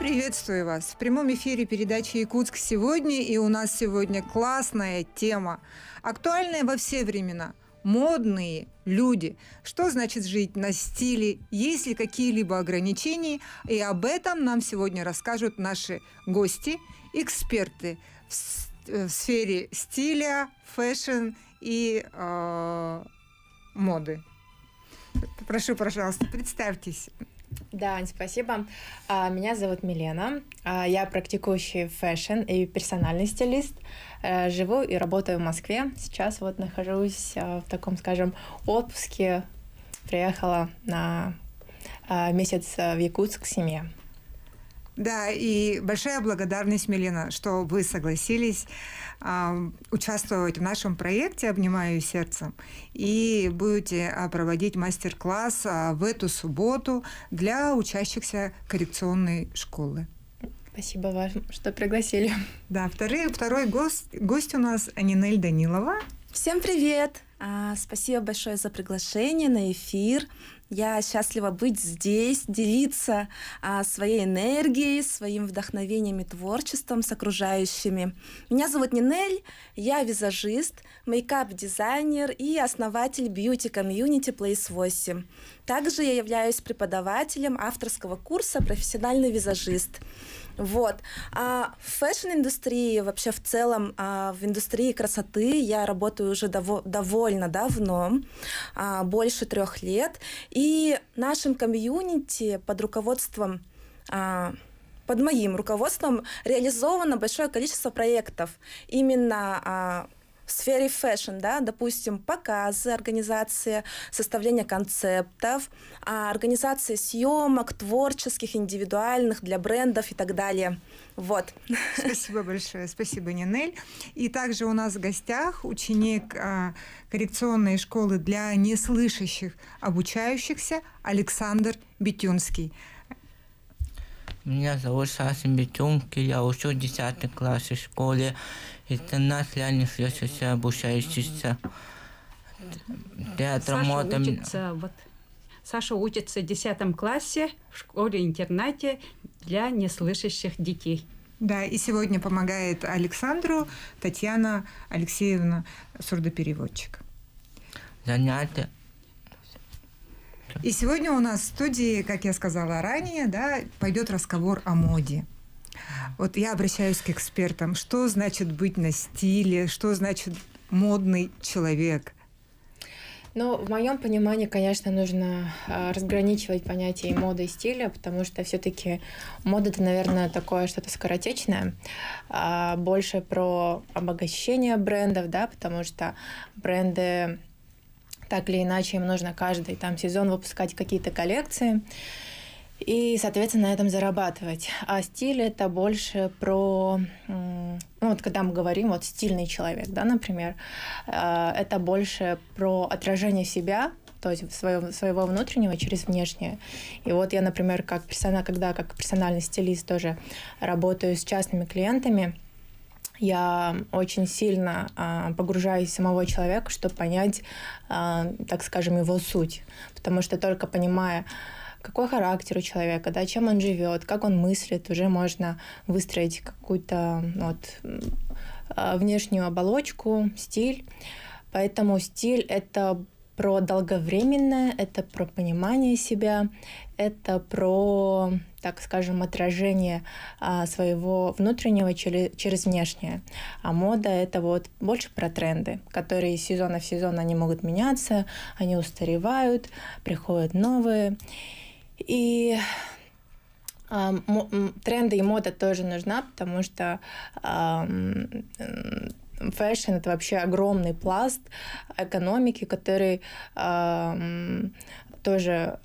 Приветствую вас! В прямом эфире передачи «Якутск сегодня», и у нас сегодня классная тема, актуальная во все времена. Модные люди. Что значит жить на стиле? Есть ли какие-либо ограничения? И об этом нам сегодня расскажут наши гости, эксперты в сфере стиля, фэшн и моды. Прошу, пожалуйста, представьтесь. Да, Ань, спасибо. Меня зовут Милена. Я практикующий фэшн и персональный стилист. Живу и работаю в Москве. Сейчас вот нахожусь в таком, скажем, отпуске. Приехала на месяц в Якутск к семье. Да, и большая благодарность, Милена, что вы согласились участвовать в нашем проекте «Обнимаю сердцем» и будете проводить мастер-класс в эту субботу для учащихся коррекционной школы. Спасибо вам, что пригласили. Да, второй гость у нас Нинель Данилова. Всем привет! Спасибо большое за приглашение на эфир. Я счастлива быть здесь, делиться своей энергией, своим вдохновением и творчеством с окружающими. Меня зовут Нинель, я визажист, мейкап-дизайнер и основатель бьюти-комьюнити Place 8. Также я являюсь преподавателем авторского курса «Профессиональный визажист». Вот. В фэшн-индустрии, вообще в целом в индустрии красоты я работаю уже довольно давно, больше 3 лет. И нашим комьюнити под моим руководством реализовано большое количество проектов именно в сфере фэшн, да, допустим, показы, организация составления концептов, организация съемок творческих, индивидуальных для брендов и так далее. Вот. Спасибо большое, спасибо, Нинель. И также у нас в гостях ученик коррекционной школы для неслышащих обучающихся Александр Битюнский. Меня зовут Сасим Битюнский, я учу в 10 классе в школе интернат для неслышащих обучающихся. Саша учится в 10 классе в школе-интернате для неслышащих детей. Да, и сегодня помогает Александру Татьяна Алексеевна, сурдопереводчик. Занятия. И сегодня у нас в студии, как я сказала ранее, да, пойдет разговор о моде. Вот я обращаюсь к экспертам. Что значит быть на стиле? Что значит модный человек? Ну, в моем понимании, конечно, нужно разграничивать понятие моды и стиля, потому что все-таки мода — это, наверное, такое что-то скоротечное, больше про обогащение брендов, да, потому что бренды так или иначе им нужно каждый сезон выпускать какие-то коллекции и, соответственно, на этом зарабатывать. А стиль — это больше про... вот когда мы говорим, вот стильный человек, да, например, это больше про отражение себя, то есть своего внутреннего через внешнее. И вот я, например, когда как персональный стилист тоже работаю с частными клиентами, я очень сильно погружаюсь в самого человека, чтобы понять, так скажем, его суть. Потому что только понимая, какой характер у человека, да, чем он живет, как он мыслит, уже можно выстроить какую-то внешнюю оболочку, стиль. Поэтому стиль — это про долговременное, это про понимание себя, это про, так скажем, отражение своего внутреннего через внешнее. А мода — это вот больше про тренды, которые из сезона в сезон они могут меняться, они устаревают, приходят новые. И тренды и мода тоже нужна, потому что фэшн — это вообще огромный пласт экономики, который тоже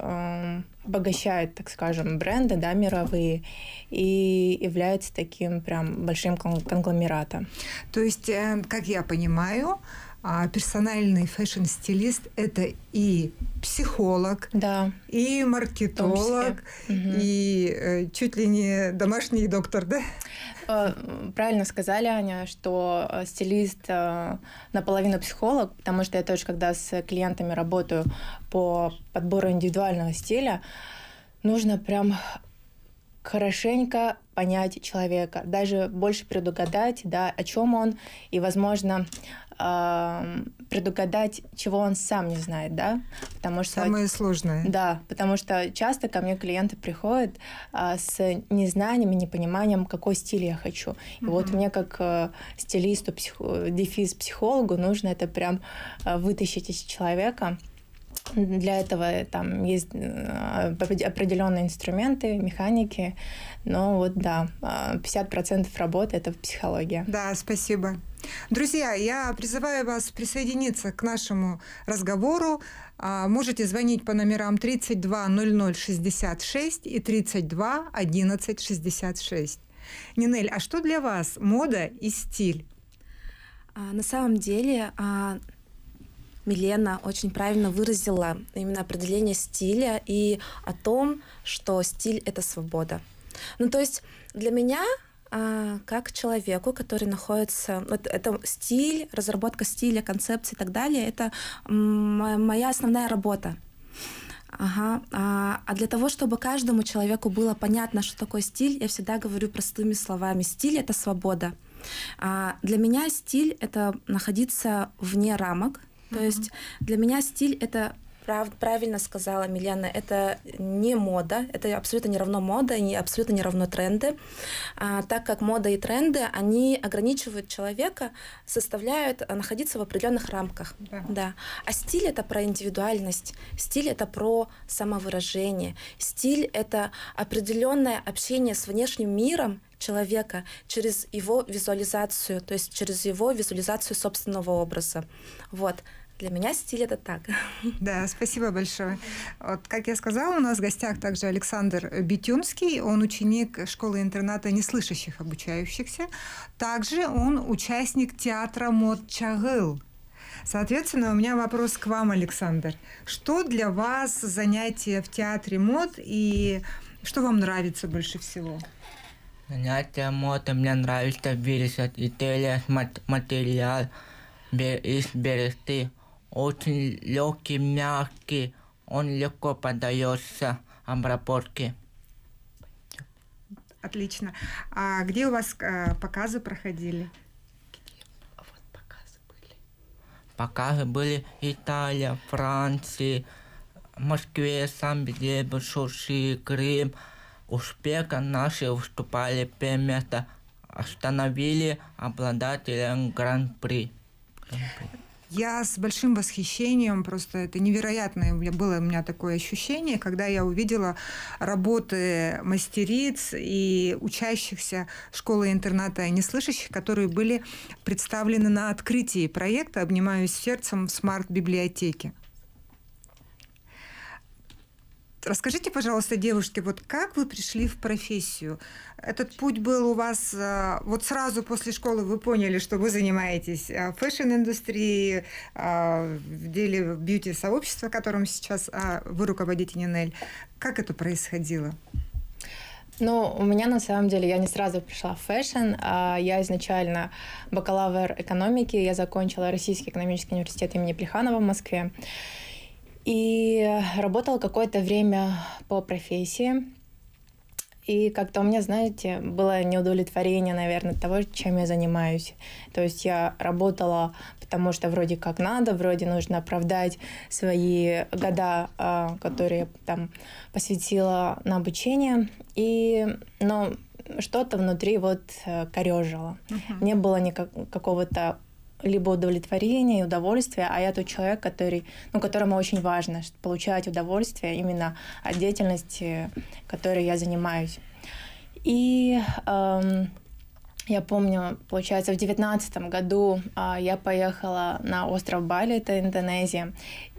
обогащает, так скажем, бренды, да, мировые, и является таким прям большим конгломератом. То есть, как я понимаю, персональный фэшн-стилист – это и психолог, да, и маркетолог, и чуть ли не домашний доктор, да? Правильно сказали, Аня, что стилист наполовину психолог, потому что я тоже, когда с клиентами работаю по подбору индивидуального стиля, нужно прям хорошенько понять человека, даже больше предугадать, да, о чем он, и, возможно, предугадать, чего он сам не знает, да, потому что... Самое сложное. Да, потому что часто ко мне клиенты приходят с незнанием и непониманием, какой стиль я хочу. И вот мне как стилисту, психологу нужно это прям вытащить из человека. Для этого там есть определенные инструменты, механики, но вот да, 50% работы — это психология. Да, спасибо. Друзья, я призываю вас присоединиться к нашему разговору. Можете звонить по номерам 32 00 66 и 32 11 66. Нинель, а что для вас мода и стиль? На самом деле... Милена очень правильно выразила именно определение стиля и о том, что стиль — это свобода. Ну, то есть для меня, как человеку, который находится... Вот это стиль, разработка стиля, концепции и так далее, это моя основная работа. Ага. А для того, чтобы каждому человеку было понятно, что такое стиль, я всегда говорю простыми словами. Стиль — это свобода. Для меня стиль — это находиться вне рамок. То есть для меня стиль — это, правильно сказала Милена, это не мода, это абсолютно не равно мода, и абсолютно не равно тренды, так как мода и тренды, они ограничивают человека, заставляют находиться в определенных рамках. Да. А стиль — это про индивидуальность, стиль — это про самовыражение, стиль — это определенное общение с внешним миром человека через его визуализацию, то есть через его визуализацию собственного образа. Вот. Для меня стиль — это так. Да, спасибо большое. Вот, как я сказала, у нас в гостях также Александр Битюмский. Он ученик школы-интерната неслышащих обучающихся. Также он участник театра «Мод Чагыл». Соответственно, у меня вопрос к вам, Александр. Что для вас занятие в театре МОД и что вам нравится больше всего? Занятие моды мне нравится вырезать и делать материал из бересты. Очень легкий, мягкий, он легко поддается обработке. Отлично. А где у вас показы проходили? Показы были Италия, Франция, Москве, Санкт-Петербург, Сочи, Крым. Успеха наши выступали первое место, остановили обладателя гран-при. Я с большим восхищением, просто это невероятное было у меня такое ощущение, когда я увидела работы мастериц и учащихся школы-интерната неслышащих, которые были представлены на открытии проекта «Обнимаюсь сердцем» в смарт-библиотеке. Расскажите, пожалуйста, девушки, вот как вы пришли в профессию? Этот путь был у вас... Вот сразу после школы вы поняли, что вы занимаетесь фэшн-индустрией, в деле бьюти-сообщества, которым сейчас вы руководите, Нинель. Как это происходило? Ну, у меня на самом деле, я не сразу пришла в фэшн. Я изначально бакалавр экономики, я закончила Российский экономический университет имени Плеханова в Москве. И работала какое-то время по профессии. И как-то у меня, знаете, было неудовлетворение, наверное, от того, чем я занимаюсь. То есть я работала, потому что вроде как надо, вроде нужно оправдать свои года, которые там посвятила на обучение. Но что-то внутри вот корёжило. Не было какого-то либо удовлетворения и удовольствия, а я тот человек, которому очень важно получать удовольствие именно от деятельности, которой я занимаюсь. И я помню, получается, в 2019 году я поехала на остров Бали, это Индонезия.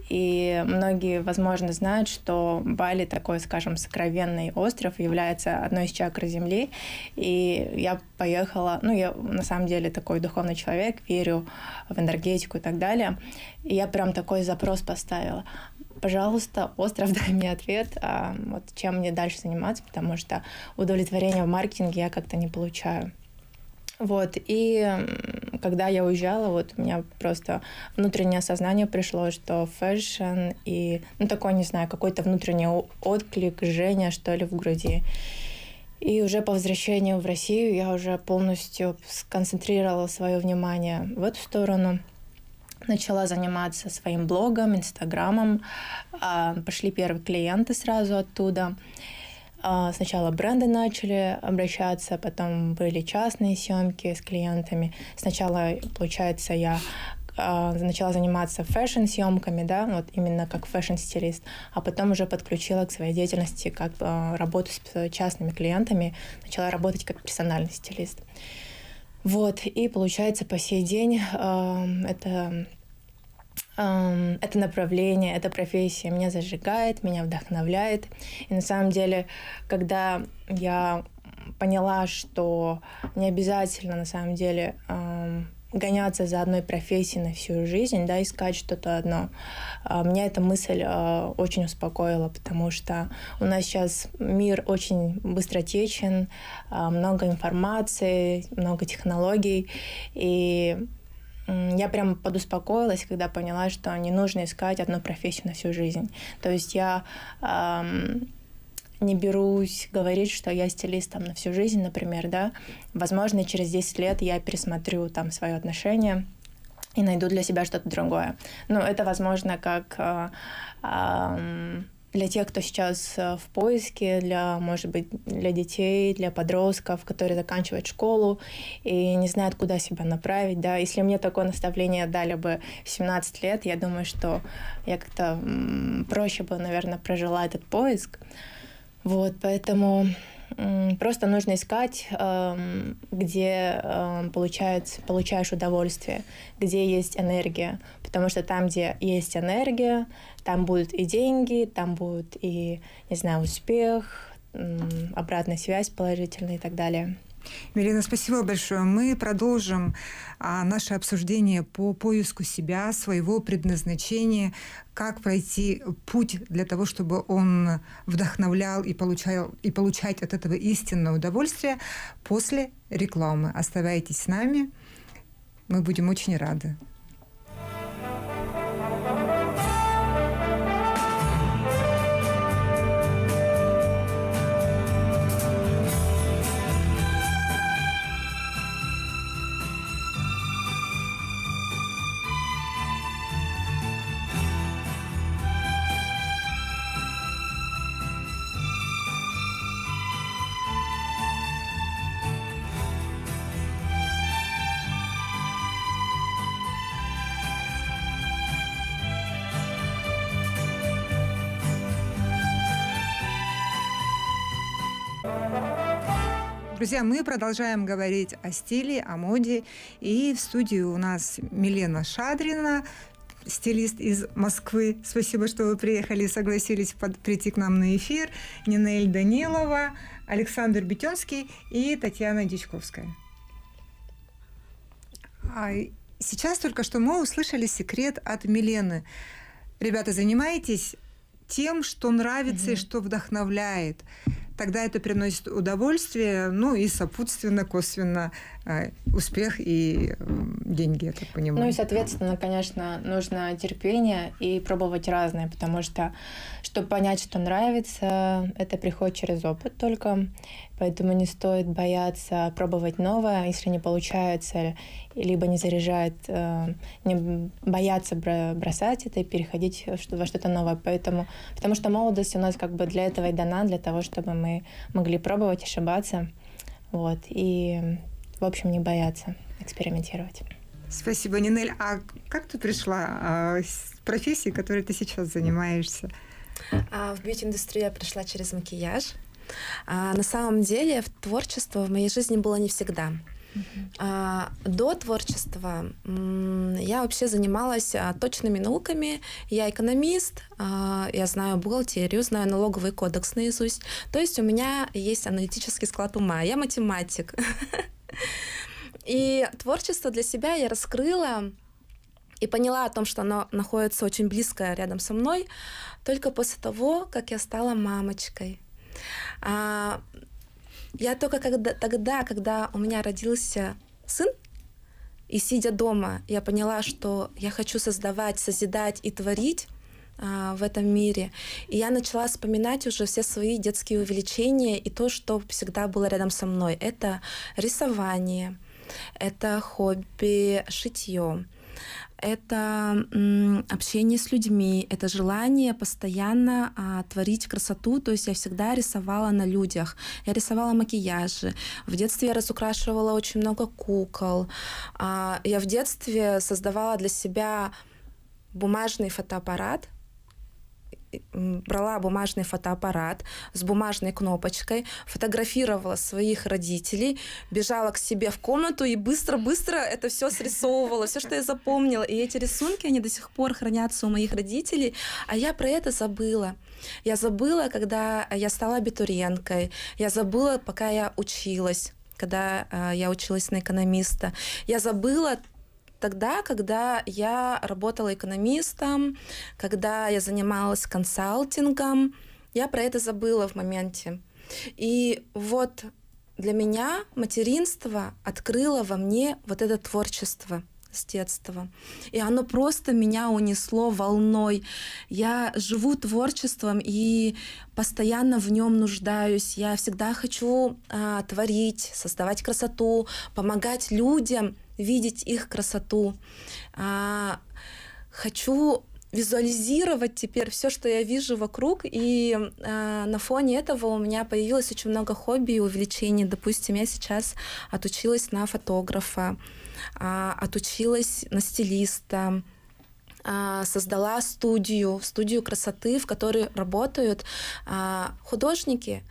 И многие, возможно, знают, что Бали такой, скажем, сокровенный остров, является одной из чакр Земли. И я поехала, я на самом деле такой духовный человек, верю в энергетику и так далее. И я прям такой запрос поставила. Пожалуйста, остров, дай мне ответ, вот чем мне дальше заниматься, потому что удовлетворения в маркетинге я как-то не получаю. Вот, и когда я уезжала, вот у меня просто внутреннее осознание пришло, что фэшн и, такой, не знаю, какой-то внутренний отклик, жжение, что ли, в груди. И уже по возвращению в Россию я уже полностью сконцентрировала свое внимание в эту сторону. Начала заниматься своим блогом, инстаграмом. Пошли первые клиенты сразу оттуда. Сначала бренды начали обращаться, потом были частные съемки с клиентами. Сначала, получается, я начала заниматься фэшн-съемками, да, вот именно как фэшн-стилист, а потом уже подключила к своей деятельности как работу с частными клиентами, начала работать как персональный стилист. Вот, и получается по сей день это направление, эта профессия меня зажигает, меня вдохновляет. И на самом деле, когда я поняла, что не обязательно на самом деле гоняться за одной профессией на всю жизнь, да, искать что-то одно, меня эта мысль очень успокоила, потому что у нас сейчас мир очень быстротечен, много информации, много технологий, и я прям подуспокоилась, когда поняла, что не нужно искать одну профессию на всю жизнь. То есть я не берусь говорить, что я стилист там на всю жизнь, например, да. Возможно, через 10 лет я пересмотрю там свое отношение и найду для себя что-то другое. Но это возможно как для тех, кто сейчас в поиске, может быть, для детей, для подростков, которые заканчивают школу и не знают, куда себя направить. Да. Если мне такое наставление дали бы в 17 лет, я думаю, что я как-то проще бы, наверное, прожила этот поиск. Вот, поэтому просто нужно искать, где получаешь удовольствие, где есть энергия. Потому что там, где есть энергия, там будут и деньги, там будет и, не знаю, успех, обратная связь положительная и так далее. Милена, спасибо большое. Мы продолжим наше обсуждение по поиску себя, своего предназначения, как пройти путь для того, чтобы он вдохновлял и получать от этого истинное удовольствие после рекламы. Оставайтесь с нами, мы будем очень рады. Друзья, мы продолжаем говорить о стиле, о моде. И в студии у нас Милена Шадрина, стилист из Москвы. Спасибо, что вы приехали и согласились прийти к нам на эфир. Нинель Данилова, Александр Бетенский и Татьяна Дичковская. Сейчас только что мы услышали секрет от Милены. Ребята, занимайтесь тем, что нравится и что вдохновляет. Тогда это приносит удовольствие, ну и сопутственно, косвенно успех и деньги, я так понимаю. Ну и, соответственно, конечно, нужно терпение и пробовать разное, потому что, чтобы понять, что нравится, это приходит через опыт только. Поэтому не стоит бояться пробовать новое, если не получается, либо не заряжает, не бояться бросать это и переходить во что-то новое. Потому что молодость у нас как бы для этого и дана, для того, чтобы мы могли пробовать, ошибаться, вот, и, в общем, не бояться экспериментировать. Спасибо, Нинель. А как ты пришла с профессией, которой ты сейчас занимаешься? В бьюти-индустрию я пришла через макияж. На самом деле творчество в моей жизни было не всегда. До творчества я вообще занималась точными науками. Я экономист, я знаю бухгалтерию, знаю налоговый кодекс наизусть. То есть у меня есть аналитический склад ума. Я математик. И творчество для себя я раскрыла и поняла о том, что оно находится очень близко рядом со мной, только после того, как я стала мамочкой. Я только тогда, когда у меня родился сын, и сидя дома, я поняла, что я хочу создавать, созидать и творить, в этом мире. И я начала вспоминать уже все свои детские увлечения и то, что всегда было рядом со мной. Это рисование, это хобби шитье, это общение с людьми, это желание постоянно творить красоту. То есть я всегда рисовала на людях. Я рисовала макияжи. В детстве я разукрашивала очень много кукол. Я в детстве создавала для себя бумажный фотоаппарат, брала бумажный фотоаппарат с бумажной кнопочкой, фотографировала своих родителей, бежала к себе в комнату и быстро-быстро это все срисовывала, все, что я запомнила. И эти рисунки, они до сих пор хранятся у моих родителей, а я про это забыла. Я забыла, когда я стала абитуриенткой, я забыла, пока я училась, когда я училась на экономиста. Я забыла тогда, когда я работала экономистом, когда я занималась консалтингом, я про это забыла в моменте. И вот для меня материнство открыло во мне вот это творчество с детства. И оно просто меня унесло волной. Я живу творчеством и постоянно в нем нуждаюсь. Я всегда хочу творить, создавать красоту, помогать людям видеть их красоту. Хочу визуализировать теперь все, что я вижу вокруг, и на фоне этого у меня появилось очень много хобби и увлечений. Допустим, я сейчас отучилась на фотографа, отучилась на стилиста, создала студию красоты, в которой работают художники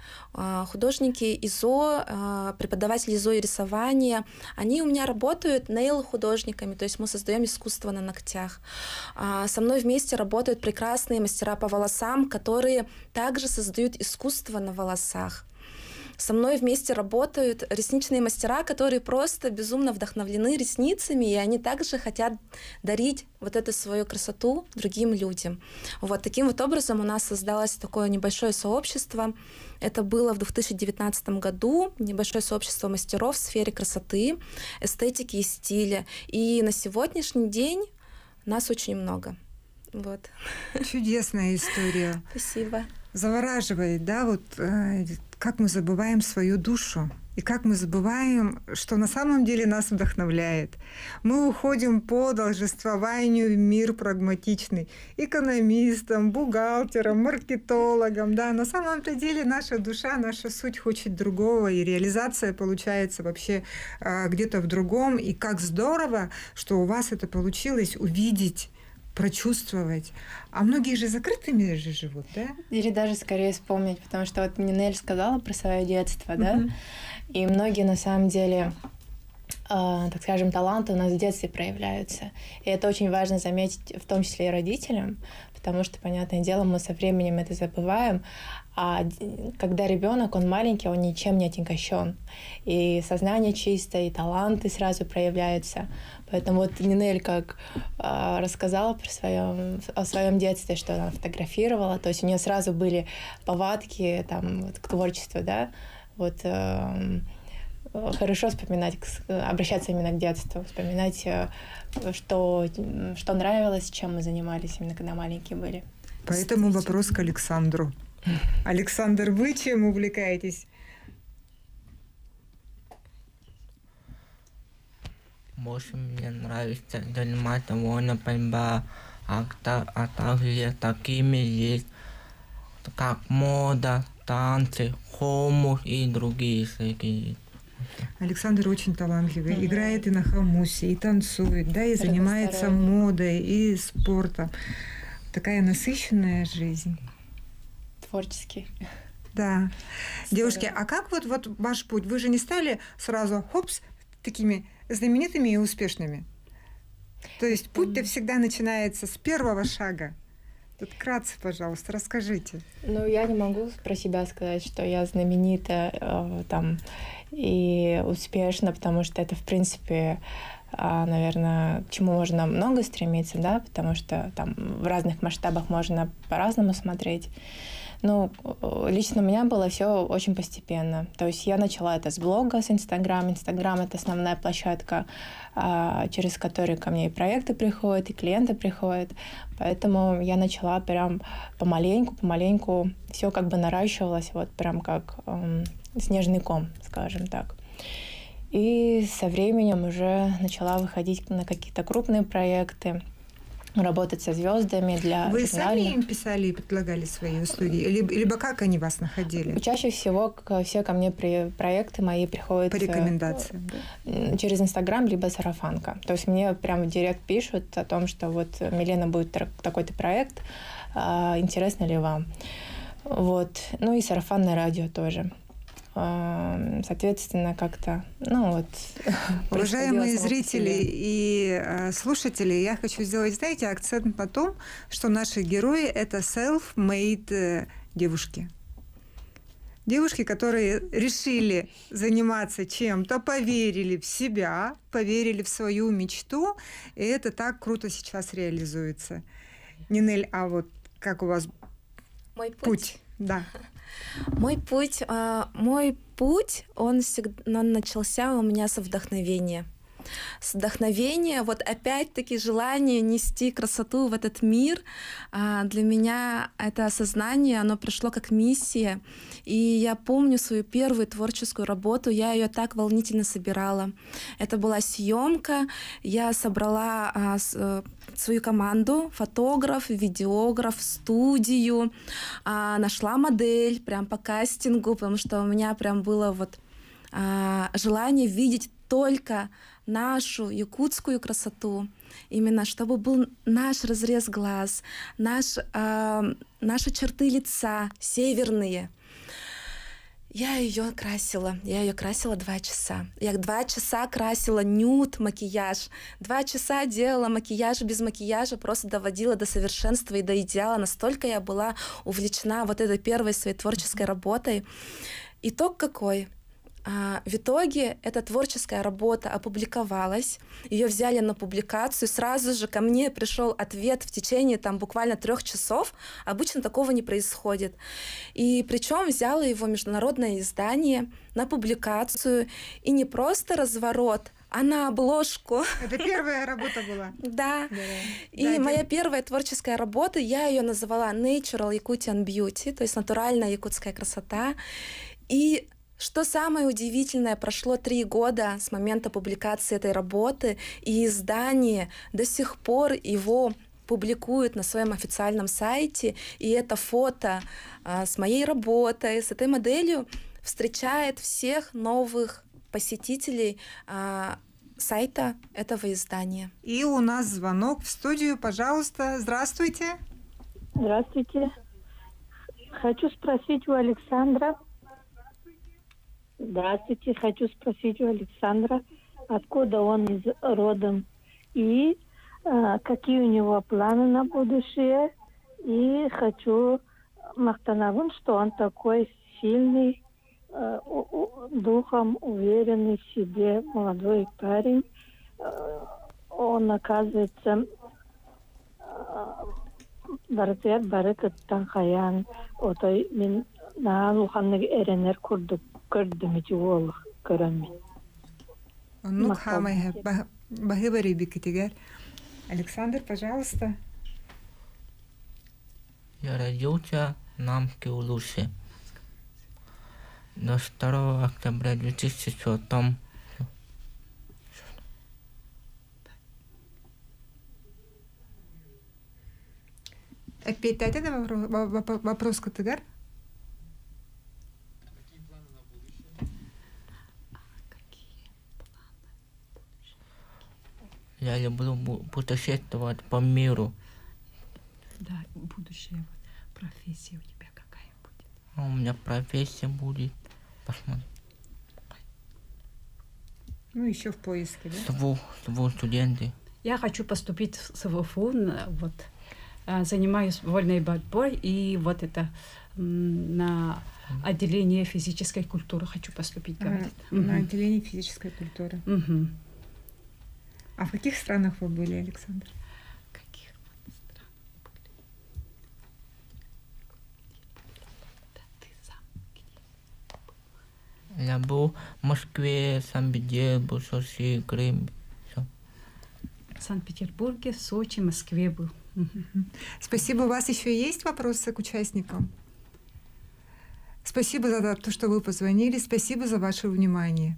ИЗО, преподаватели ИЗО и рисования. Они у меня работают нейл-художниками, то есть мы создаем искусство на ногтях. Со мной вместе работают прекрасные мастера по волосам, которые также создают искусство на волосах. Со мной вместе работают ресничные мастера, которые просто безумно вдохновлены ресницами, и они также хотят дарить вот эту свою красоту другим людям. Вот таким вот образом у нас создалось такое небольшое сообщество. Это было в 2019 году, небольшое сообщество мастеров в сфере красоты, эстетики и стиля. И на сегодняшний день нас очень много. Вот. Чудесная история. Спасибо. Завораживает, да, вот как мы забываем свою душу и как мы забываем, что на самом деле нас вдохновляет. Мы уходим по должествованию в мир прагматичный, экономистам, бухгалтерам, маркетологам, да, на самом-то деле наша душа, наша суть хочет другого, и реализация получается вообще где-то в другом, и как здорово, что у вас это получилось увидеть, прочувствовать. А многие же закрытыми же живут, да? Или даже скорее вспомнить, потому что вот Нинель сказала про свое детство, да? И многие на самом деле, так скажем, таланты у нас в детстве проявляются. И это очень важно заметить, в том числе и родителям, потому что, понятное дело, мы со временем это забываем. А когда ребенок, он маленький, он ничем не отягощен. И сознание чистое, и таланты сразу проявляются. Поэтому вот Нинель как рассказала о своем детстве, что она фотографировала, то есть у нее сразу были повадки там, вот, к творчеству, да, вот хорошо вспоминать, обращаться именно к детству, вспоминать, что нравилось, чем мы занимались именно когда маленькие были. Поэтому вопрос к Александру. Александр, вы чем увлекаетесь? Больше мне нравится заниматься вольной борьбой, а также такими есть, как мода, танцы, хомус и другие всякие. Александр очень талантливый, играет и на хомусе, и танцует, да, и занимается модой, и спортом. Такая насыщенная жизнь. Творческий. Да. Девушки, а как вот ваш путь? Вы же не стали сразу, хопс, такими знаменитыми и успешными? То есть путь-то всегда начинается с первого шага. Тут вкратце, пожалуйста, расскажите. Ну, я не могу про себя сказать, что я знаменита там и успешна, потому что это, в принципе, наверное, к чему можно много стремиться, да, потому что там в разных масштабах можно по-разному смотреть. Ну, лично у меня было все очень постепенно. То есть я начала это с блога, с Инстаграм. Инстаграм — это основная площадка, через которую ко мне и проекты приходят, и клиенты приходят. Поэтому я начала прям помаленьку. Все как бы наращивалось, вот прям как снежный ком, скажем так. И со временем уже начала выходить на какие-то крупные проекты, работать со звездами для Вы журнальных. сами им писали и предлагали свои студии? Либо как они вас находили? Чаще всего все ко мне проекты мои приходят По рекомендациям, да? через Инстаграм, либо сарафанка. То есть мне прямо в директ пишут о том, что вот, Милена, будет такой-то проект, интересно ли вам? Вот. Ну и сарафанное радио тоже. Соответственно, как-то, ну вот... Уважаемые зрители и слушатели, я хочу сделать, знаете, акцент на том, что наши герои — это self-made девушки. Девушки, которые решили заниматься чем-то, поверили в себя, поверили в свою мечту, и это так круто сейчас реализуется. Нинель, а вот как у вас Мой путь? Да. Мой путь, он начался у меня со вдохновения. С вдохновения, вот опять-таки желание нести красоту в этот мир. Для меня это осознание, оно пришло как миссия. И я помню свою первую творческую работу, я ее так волнительно собирала. Это была съемка, я собрала свою команду, фотограф, видеограф, студию, нашла модель прям по кастингу, потому что у меня прям было вот желание видеть только нашу якутскую красоту, именно чтобы был наш разрез глаз, наши черты лица северные. Я ее красила 2 часа. Я 2 часа красила нюд, макияж. 2 часа делала макияж без макияжа, просто доводила до совершенства и до идеала. Настолько я была увлечена вот этой первой своей творческой работой. Итог какой? В итоге эта творческая работа опубликовалась, ее взяли на публикацию, сразу же ко мне пришел ответ в течение там буквально 3 часов. Обычно такого не происходит. И причем взяло его международное издание на публикацию, и не просто разворот, а на обложку. Это первая работа была? Да. И моя первая творческая работа, я ее называла Natural Yakutian Beauty, то есть натуральная якутская красота. И что самое удивительное, прошло 3 года с момента публикации этой работы, и издание до сих пор его публикует на своем официальном сайте, и это фото с моей работой, с этой моделью встречает всех новых посетителей сайта этого издания. И у нас звонок в студию, пожалуйста. Здравствуйте. Здравствуйте. Хочу спросить у Александра. Здравствуйте. Хочу спросить у Александра, откуда он родом и какие у него планы на будущее. И хочу мақтанавын, что он такой сильный, духом уверенный в себе молодой парень. Он, оказывается, барытыят барыкыт танхаян отой мен наалуханнык эренер көрдүм ичиолух көрөмүн. Ну, хамай, бахыбари бикитигер. Александр, пожалуйста. Я родился в Намке-Улусе. 2 октября 2004. Опять это вопрос Катыгар? Я люблю путешествовать по миру. Да, будущее, профессия у тебя какая будет? А у меня профессия будет. Посмотри. Ну, еще в поиске, да? СВУ студенты. Я хочу поступить в СВФУ, вот, занимаюсь вольной борьбой, и вот это на отделение физической культуры хочу поступить, говорит. На отделение физической культуры. А в каких странах вы были, Александр? Я был в Москве, Санкт-Петербурге, Сочи, Крым. Всё. В Санкт-Петербурге, в Сочи, Москве был. Спасибо. У вас еще есть вопросы к участникам? Спасибо за то, что вы позвонили. Спасибо за ваше внимание.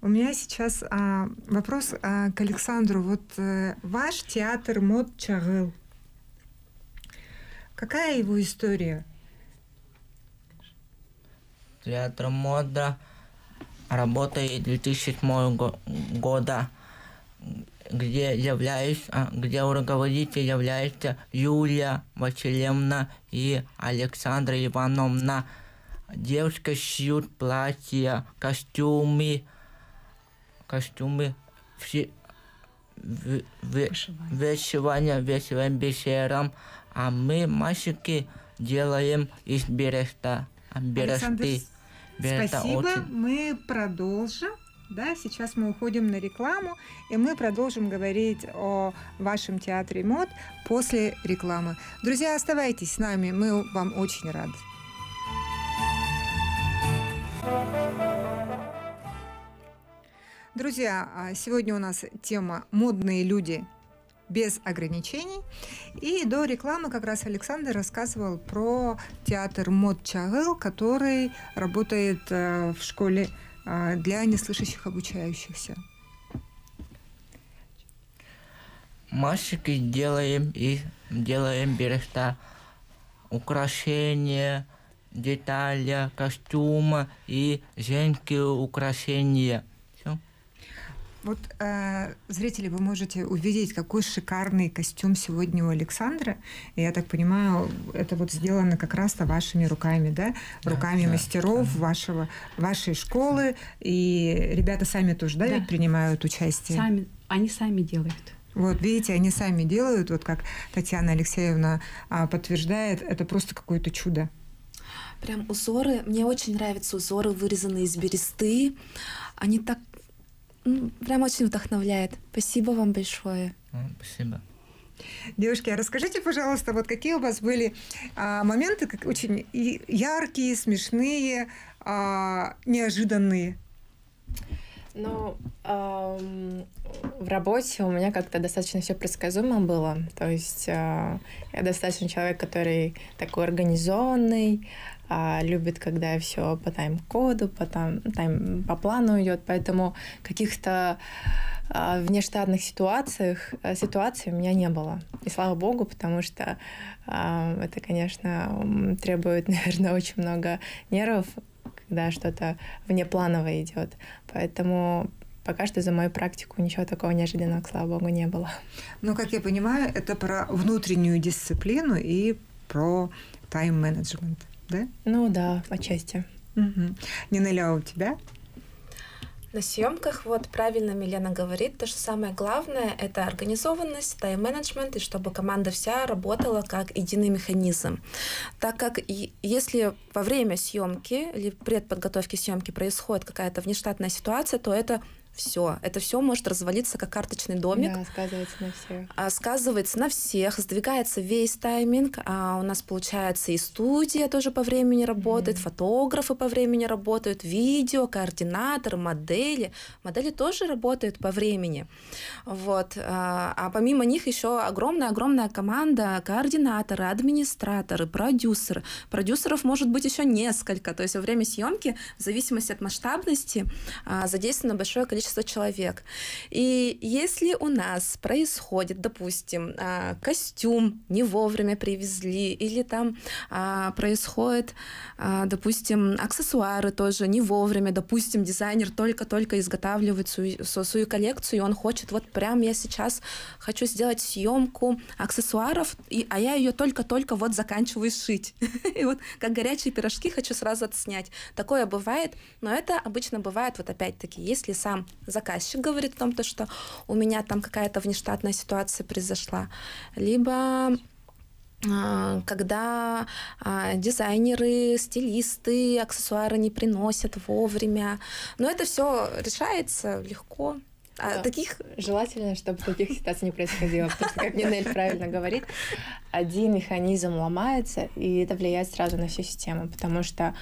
У меня сейчас вопрос к Александру. Вот ваш театр Мод Чагыл. Какая его история? Театр мода работает 2007 года, где руководитель является Юлия Васильевна и Александра Ивановна. Девушка шьют платья, костюмы, вышивание вечером, а мы, мальчики, делаем из береста. Александр, спасибо. Очень... Мы продолжим. Да, сейчас мы уходим на рекламу, и мы продолжим говорить о вашем театре мод после рекламы. Друзья, оставайтесь с нами, мы вам очень рады. Друзья, сегодня у нас тема «Модные люди без ограничений». И до рекламы как раз Александр рассказывал про театр Мод Чагыл, который работает в школе для неслышащих обучающихся. Мальчики делаем береста, украшения, детали, костюмы и женские украшения. Все. Вот, зрители, вы можете увидеть, какой шикарный костюм сегодня у Александра. И я так понимаю, это вот сделано как раз-то вашими руками, да? Руками мастеров вашей школы. И ребята сами тоже, да, ведь принимают участие? Они сами делают. Вот, видите, они сами делают, вот как Татьяна Алексеевна подтверждает, это просто какое-то чудо. Прям узоры, мне очень нравятся узоры, вырезанные из бересты. Они так прям очень вдохновляет. Спасибо вам большое. Спасибо. Девушки, а расскажите, пожалуйста, вот какие у вас были моменты очень яркие, смешные, неожиданные? Ну, в работе у меня как-то достаточно все предсказуемо было. То есть я достаточно человек, который такой организованный, любит, когда все по тайм-коду, по плану идет, поэтому каких-то внештатных ситуаций у меня не было. И слава богу, потому что это, конечно, требует, наверное, очень много нервов, когда что-то внеплановое идет. Поэтому пока что за мою практику ничего такого неожиданного, слава богу, не было. Ну, как я понимаю, это про внутреннюю дисциплину и про тайм-менеджмент, да? Ну да, отчасти. Угу. Нинеля, у тебя? На съемках, вот правильно Милена говорит, то, что самое главное — это организованность, тайм-менеджмент, и чтобы команда вся работала как единый механизм. Так как если во время съемки или предподготовки съемки происходит какая-то внештатная ситуация, то это все может развалиться как карточный домик. Да, сказывается на всех. Сказывается на всех, сдвигается весь тайминг. У нас, получается, и студия тоже по времени работает, фотографы по времени работают, видео, координаторы, модели. Модели тоже работают по времени. Вот. А помимо них еще огромная команда, координаторы, администраторы, продюсеры. Продюсеров может быть еще несколько. То есть во время съемки, в зависимости от масштабности, задействовано большое количество человек. И если у нас происходит, допустим, костюм не вовремя привезли, или там происходит, допустим, аксессуары тоже не вовремя, допустим, дизайнер только-только изготавливает свою коллекцию, и он хочет, вот прям я сейчас хочу сделать съемку аксессуаров, а я ее только-только вот заканчиваю шить. И вот как горячие пирожки хочу сразу отснять. Такое бывает, но это обычно бывает, вот опять-таки, если сам заказчик говорит о том, что у меня там какая-то внештатная ситуация произошла, либо когда дизайнеры, стилисты аксессуары не приносят вовремя. Но это все решается легко. Таких... Желательно, чтобы таких ситуаций не происходило, потому что, как Нинель правильно говорит, один механизм ломается, и это влияет сразу на всю систему, потому что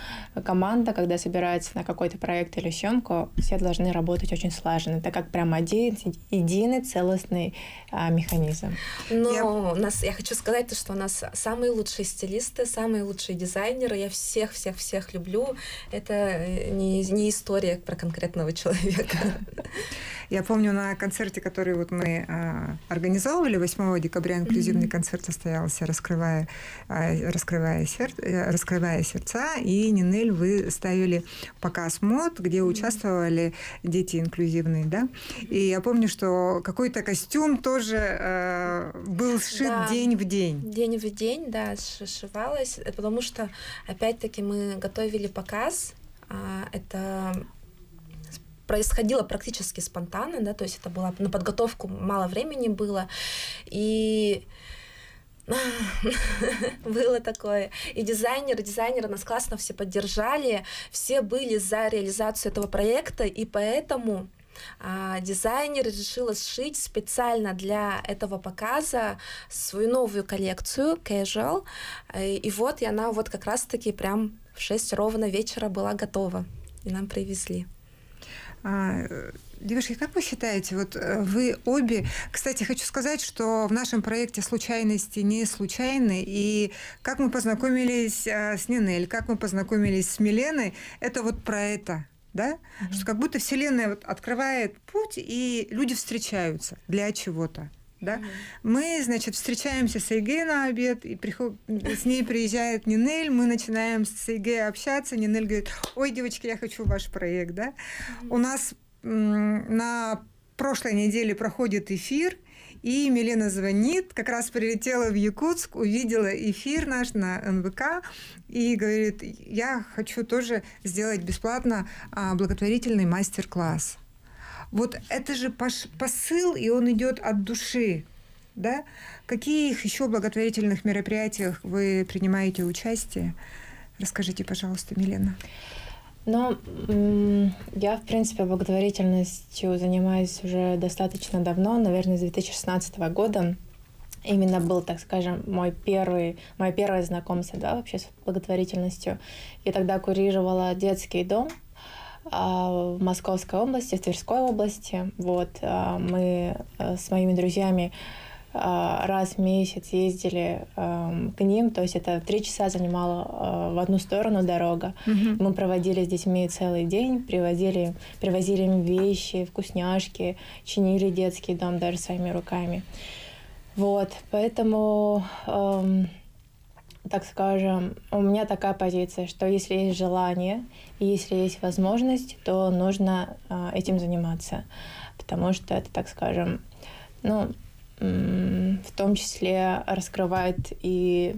команда, когда собирается на какой-то проект или съемку, все должны работать очень слаженно, так как прям один единый целостный механизм. Но я хочу сказать, что у нас самые лучшие стилисты, самые лучшие дизайнеры, я всех люблю. Это не история про конкретного человека. Я помню на концерте, который вот мы организовывали 8 декабря, инклюзивный концерт состоялся, раскрывая сердца, и Нинель, вы ставили показ мод, где участвовали дети инклюзивные, да? И я помню, что какой-то костюм тоже был сшит день в день. День в день, да, сшивалось, потому что, опять-таки, мы готовили показ, это происходило практически спонтанно, да, то есть это было на подготовку мало времени было, и было такое. И дизайнеры нас классно все поддержали, все были за реализацию этого проекта, и поэтому дизайнер решила сшить специально для этого показа свою новую коллекцию Casual, и вот и она вот как раз-таки прям в 6 ровно вечера была готова, и нам привезли. Девушки, как вы считаете, вот вы обе... Кстати, хочу сказать, что в нашем проекте случайности не случайны, и как мы познакомились с Нинель, как мы познакомились с Миленой, это вот про это, да? Что как будто Вселенная вот открывает путь, и люди встречаются для чего-то. Да? Мы, значит, встречаемся с Эйгей на обед, и с ней приезжает Нинель, мы начинаем с Эйгей общаться, Нинель говорит: ой, девочки, я хочу ваш проект. Да? У нас на прошлой неделе проходит эфир, и Милена звонит, как раз прилетела в Якутск, увидела эфир наш на НВК и говорит: я хочу тоже сделать бесплатно благотворительный мастер-класс. Вот это же посыл, и он идет от души, да? Каких еще благотворительных мероприятиях вы принимаете участие? Расскажите, пожалуйста, Милена. Ну, я, в принципе, благотворительностью занимаюсь уже достаточно давно, наверное, с 2016 года. Именно был, так скажем, мое первое знакомство, да, вообще с благотворительностью. Я тогда курировала детский дом в Московской области, в Тверской области. Вот, мы с моими друзьями раз в месяц ездили к ним, то есть это 3 часа занимало в одну сторону дорога. Мы проводили с детьми целый день, привозили им вещи, вкусняшки, чинили детский дом даже своими руками. Вот, поэтому... так скажем, у меня такая позиция, что если есть желание и если есть возможность, то нужно этим заниматься, потому что это, так скажем, ну, в том числе раскрывает и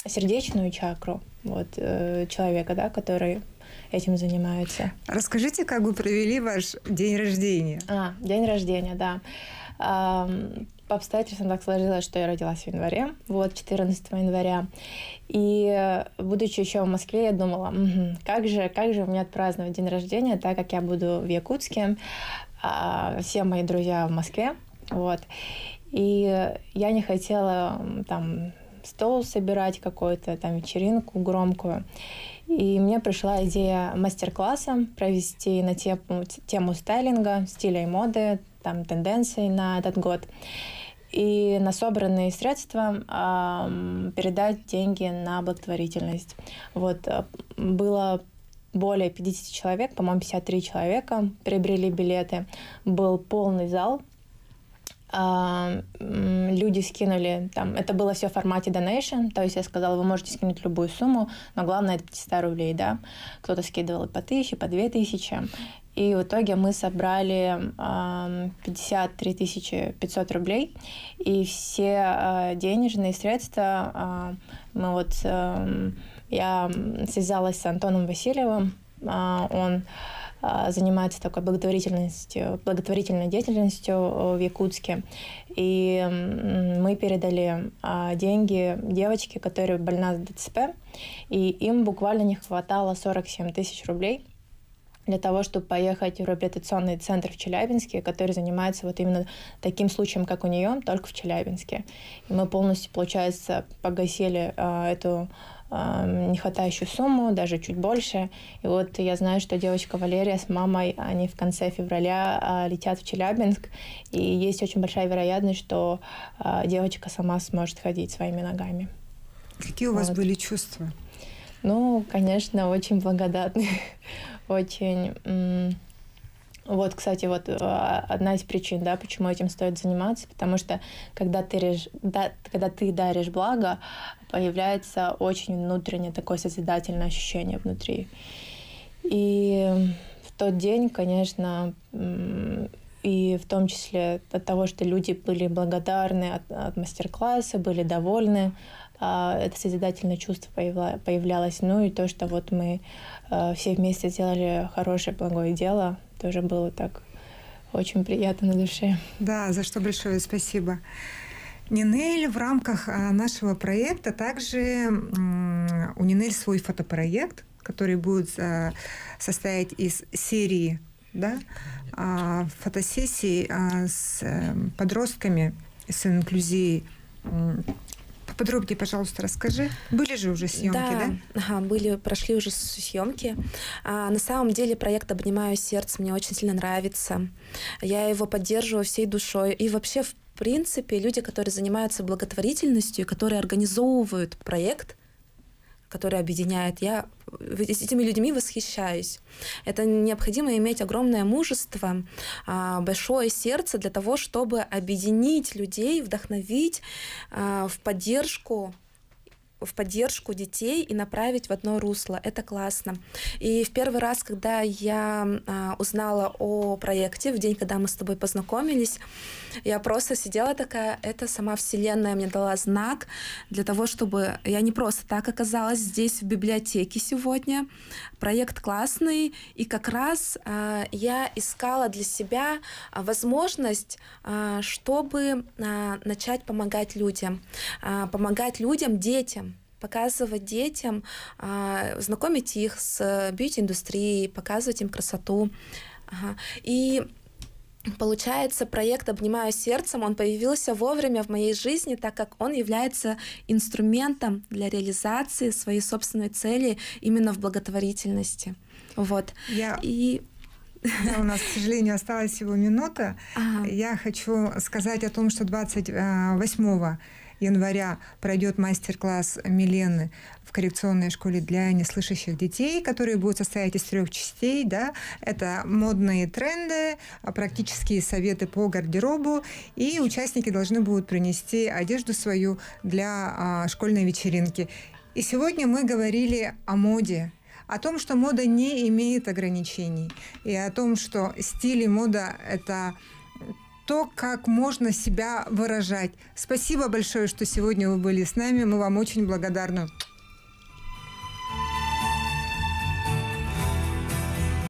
сердечную чакру вот, человека, да, который этим занимается. Расскажите, как вы провели ваш день рождения? День рождения, да. По обстоятельствам так сложилось, что я родилась в январе, вот, 14 января. И, будучи еще в Москве, я думала, как же у меня отпраздновать день рождения, так как я буду в Якутске, все мои друзья в Москве, вот. И я не хотела там стол собирать какой-то, там вечеринку громкую. И мне пришла идея мастер-класса провести на тему стайлинга, стиля и моды, там, тенденций на этот год. И на собранные средства передать деньги на благотворительность. Вот, было более 50 человек, по-моему, 53 человека приобрели билеты. Был полный зал. Люди скинули, там, это было все в формате donation, то есть я сказала, вы можете скинуть любую сумму, но главное это 100 рублей, да. Кто-то скидывал по 1000, по 2000. И в итоге мы собрали 53 500 рублей. И все денежные средства я связалась с Антоном Васильевым. Он занимается такой благотворительной деятельностью в Якутске. И мы передали деньги девочке, которая больна с ДЦП. И им буквально не хватало 47 000 рублей. для того, чтобы поехать в реабилитационный центр в Челябинске, который занимается вот именно таким случаем, как у нее, только в Челябинске. И мы полностью, получается, погасили эту нехватающую сумму, даже чуть больше. И вот я знаю, что девочка Валерия с мамой, они в конце февраля летят в Челябинск, и есть очень большая вероятность, что девочка сама сможет ходить своими ногами. Какие у вас были чувства? Ну, конечно, очень благодатны. Очень... Вот, кстати, вот одна из причин, да, почему этим стоит заниматься, потому что когда ты даришь благо, появляется очень внутреннее такое созидательное ощущение внутри. И в тот день, конечно, и в том числе от того, что люди были благодарны от мастер-класса, были довольны, это созидательное чувство появлялось. Ну и то, что вот мы все вместе сделали хорошее, благое дело, тоже было так очень приятно на душе. Да, за что большое спасибо. Нинель в рамках нашего проекта также у Нинель свой фотопроект, который будет состоять из серии, да, фотосессий с подростками с инклюзией. Подробнее, пожалуйста, расскажи. Были же уже съемки, да? Ага, прошли уже съемки. На самом деле проект «Обнимаю сердце» мне очень сильно нравится. Я его поддерживаю всей душой. И вообще, в принципе, люди, которые занимаются благотворительностью, которые организовывают проект, который объединяет, я этими людьми восхищаюсь. Это необходимо иметь огромное мужество, большое сердце для того, чтобы объединить людей, вдохновить в поддержку детей и направить в одно русло. Это классно. И в первый раз, когда я узнала о проекте, в день, когда мы с тобой познакомились, я просто сидела такая, это сама Вселенная мне дала знак для того, чтобы я не просто так оказалась здесь в библиотеке сегодня. Проект классный, и как раз я искала для себя возможность, чтобы начать помогать людям, детям, показывать детям, знакомить их с бьюти-индустрией, показывать им красоту. И получается, проект «Обнимаю сердцем», он появился вовремя в моей жизни, так как он является инструментом для реализации своей собственной цели именно в благотворительности. Вот. Да, у нас, к сожалению, осталась всего минута. Я хочу сказать о том, что 28 января пройдет мастер-класс Милены в коррекционной школе для неслышащих детей, который будет состоять из 3 частей. Да? Это модные тренды, практические советы по гардеробу, и участники должны будут принести одежду свою для школьной вечеринки. И сегодня мы говорили о моде, о том, что мода не имеет ограничений, и о том, что стиль и мода – это то, как можно себя выражать. Спасибо большое, что сегодня вы были с нами. Мы вам очень благодарны.